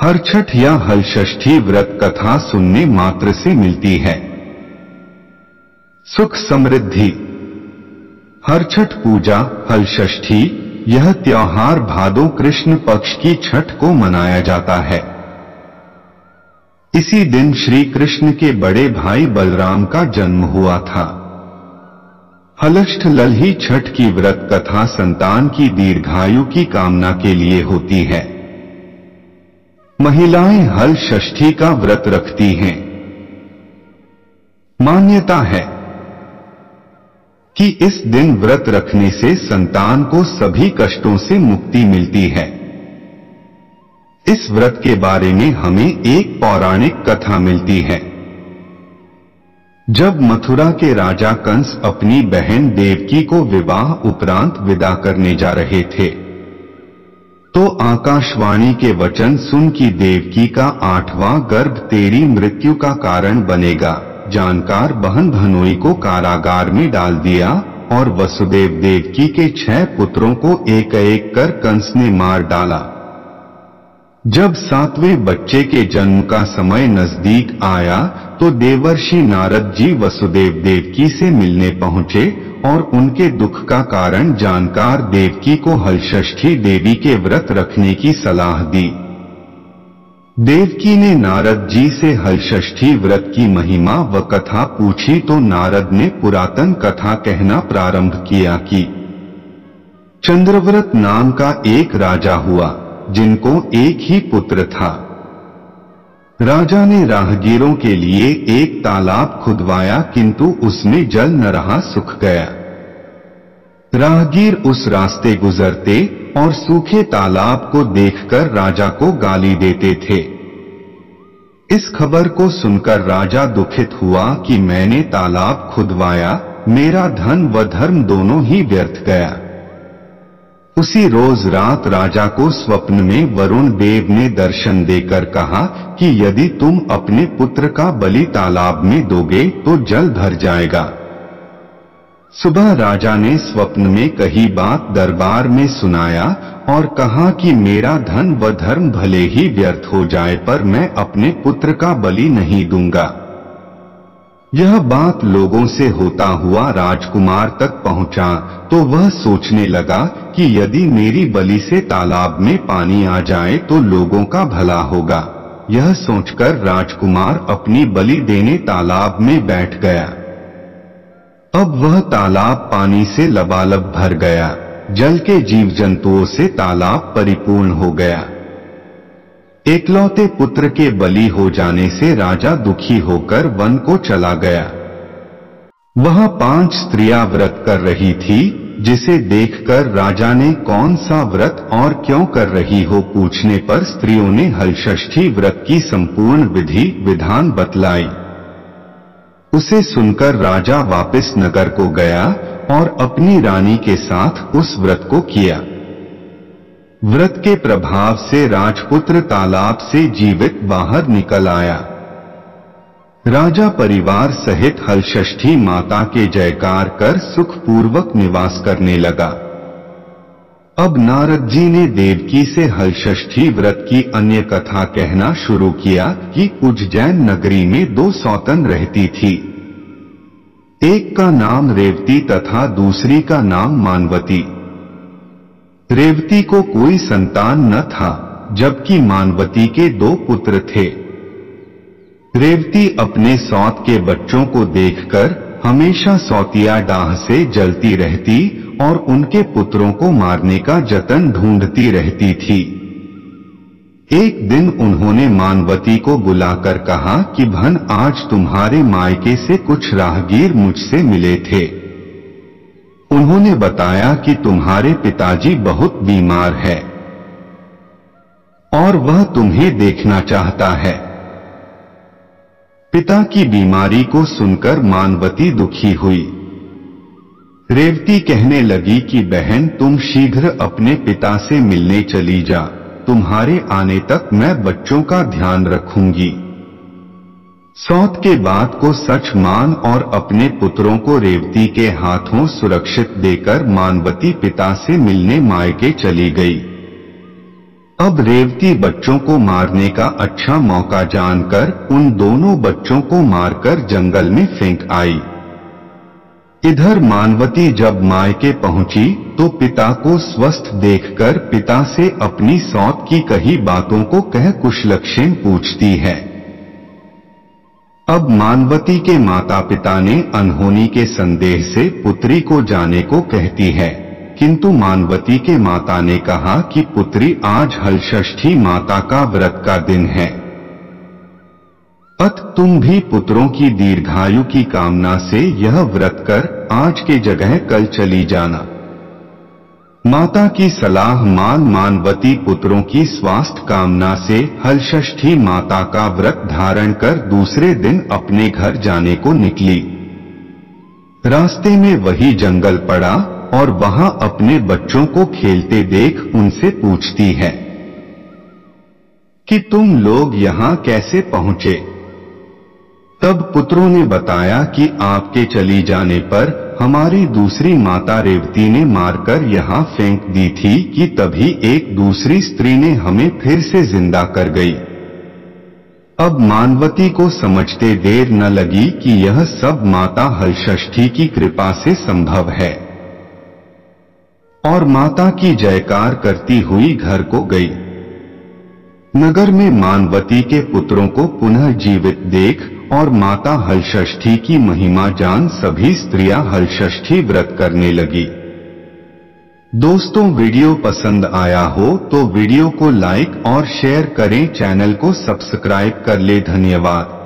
हर छठ या हलषष्ठी व्रत कथा सुनने मात्र से मिलती है सुख समृद्धि। हर छठ पूजा हलषष्ठी यह त्योहार भादो कृष्ण पक्ष की छठ को मनाया जाता है। इसी दिन श्री कृष्ण के बड़े भाई बलराम का जन्म हुआ था। हलष्ठ ललही छठ की व्रत कथा संतान की दीर्घायु की कामना के लिए होती है। महिलाएं हलषष्ठी का व्रत रखती हैं। मान्यता है कि इस दिन व्रत रखने से संतान को सभी कष्टों से मुक्ति मिलती है। इस व्रत के बारे में हमें एक पौराणिक कथा मिलती है। जब मथुरा के राजा कंस अपनी बहन देवकी को विवाह उपरांत विदा करने जा रहे थे, तो आकाशवाणी के वचन सुन कि देवकी का 8वां गर्भ तेरी मृत्यु का कारण बनेगा जानकार बहन भनोई को कारागार में डाल दिया और वसुदेव देवकी के 6 पुत्रों को एक एक कर कंस ने मार डाला। जब 7वें बच्चे के जन्म का समय नजदीक आया तो देवर्षि नारद जी वसुदेव देवकी से मिलने पहुंचे और उनके दुख का कारण जानकार देवकी को हलषष्ठी देवी के व्रत रखने की सलाह दी। देवकी ने नारद जी से हलषष्ठी व्रत की महिमा व कथा पूछी तो नारद ने पुरातन कथा कहना प्रारंभ किया कि चंद्रव्रत नाम का एक राजा हुआ जिनको एक ही पुत्र था। राजा ने राहगीरों के लिए एक तालाब खुदवाया किंतु उसमें जल न रहा, सूख गया। राहगीर उस रास्ते गुजरते और सूखे तालाब को देखकर राजा को गाली देते थे। इस खबर को सुनकर राजा दुखित हुआ कि मैंने तालाब खुदवाया, मेरा धन व धर्म दोनों ही व्यर्थ गया। उसी रोज रात राजा को स्वप्न में वरुण देव ने दर्शन देकर कहा कि यदि तुम अपने पुत्र का बलि तालाब में दोगे तो जल भर जाएगा। सुबह राजा ने स्वप्न में कही बात दरबार में सुनाया और कहा कि मेरा धन व धर्म भले ही व्यर्थ हो जाए पर मैं अपने पुत्र का बलि नहीं दूंगा। यह बात लोगों से होता हुआ राजकुमार तक पहुंचा तो वह सोचने लगा कि यदि मेरी बलि से तालाब में पानी आ जाए तो लोगों का भला होगा। यह सोचकर राजकुमार अपनी बलि देने तालाब में बैठ गया। अब वह तालाब पानी से लबालब भर गया। जल के जीव जंतुओं से तालाब परिपूर्ण हो गया। एकलौते पुत्र के बलि हो जाने से राजा दुखी होकर वन को चला गया। वहां 5 स्त्रियां व्रत कर रही थी, जिसे देखकर राजा ने कौन सा व्रत और क्यों कर रही हो पूछने पर स्त्रियों ने हलषष्ठी व्रत की संपूर्ण विधि विधान बतलाई। उसे सुनकर राजा वापस नगर को गया और अपनी रानी के साथ उस व्रत को किया। व्रत के प्रभाव से राजपुत्र तालाब से जीवित बाहर निकल आया। राजा परिवार सहित हलषष्ठी माता के जयकार कर सुखपूर्वक निवास करने लगा। अब नारद जी ने देवकी से हलषष्ठी व्रत की अन्य कथा कहना शुरू किया कि उज्जैन नगरी में 2 सौतन रहती थी। एक का नाम रेवती तथा दूसरी का नाम मानवती। रेवती को कोई संतान न था, जबकि मानवती के 2 पुत्र थे। रेवती अपने सौत के बच्चों को देखकर हमेशा सौतिया डाह से जलती रहती और उनके पुत्रों को मारने का जतन ढूंढती रहती थी। एक दिन उन्होंने मानवती को बुलाकर कहा कि भन आज तुम्हारे मायके से कुछ राहगीर मुझसे मिले थे। उन्होंने बताया कि तुम्हारे पिताजी बहुत बीमार है और वह तुम्हें देखना चाहता है। पिता की बीमारी को सुनकर मानवती दुखी हुई। रेवती कहने लगी कि बहन तुम शीघ्र अपने पिता से मिलने चली जा, तुम्हारे आने तक मैं बच्चों का ध्यान रखूंगी। सौत के बात को सच मान और अपने पुत्रों को रेवती के हाथों सुरक्षित देकर मानवती पिता से मिलने मायके चली गई। अब रेवती बच्चों को मारने का अच्छा मौका जानकर उन दोनों बच्चों को मारकर जंगल में फेंक आई। इधर मानवती जब मायके पहुंची तो पिता को स्वस्थ देखकर पिता से अपनी सौत की कही बातों को कह कुशलक्षेम पूछती है। अब मानवती के माता पिता ने अनहोनी के संदेह से पुत्री को जाने को कहती है, किंतु मानवती के माता ने कहा कि पुत्री आज हलषष्ठी माता का व्रत का दिन है, अत तुम भी पुत्रों की दीर्घायु की कामना से यह व्रत कर आज के जगह कल चली जाना। माता की सलाह मान मानवती पुत्रों की स्वास्थ्य कामना से हलषष्ठी माता का व्रत धारण कर दूसरे दिन अपने घर जाने को निकली। रास्ते में वही जंगल पड़ा और वहां अपने बच्चों को खेलते देख उनसे पूछती है कि तुम लोग यहां कैसे पहुंचे। तब पुत्रों ने बताया कि आपके चली जाने पर हमारी दूसरी माता रेवती ने मारकर यहाँ फेंक दी थी कि तभी एक दूसरी स्त्री ने हमें फिर से जिंदा कर गई। अब मानवती को समझते देर न लगी कि यह सब माता हलषष्ठी की कृपा से संभव है, और माता की जयकार करती हुई घर को गई। नगर में मानवती के पुत्रों को पुनः जीवित देख और माता हलषष्ठी की महिमा जान सभी स्त्रियां हलषष्ठी व्रत करने लगी। दोस्तों, वीडियो पसंद आया हो तो वीडियो को लाइक और शेयर करें, चैनल को सब्सक्राइब कर ले। धन्यवाद।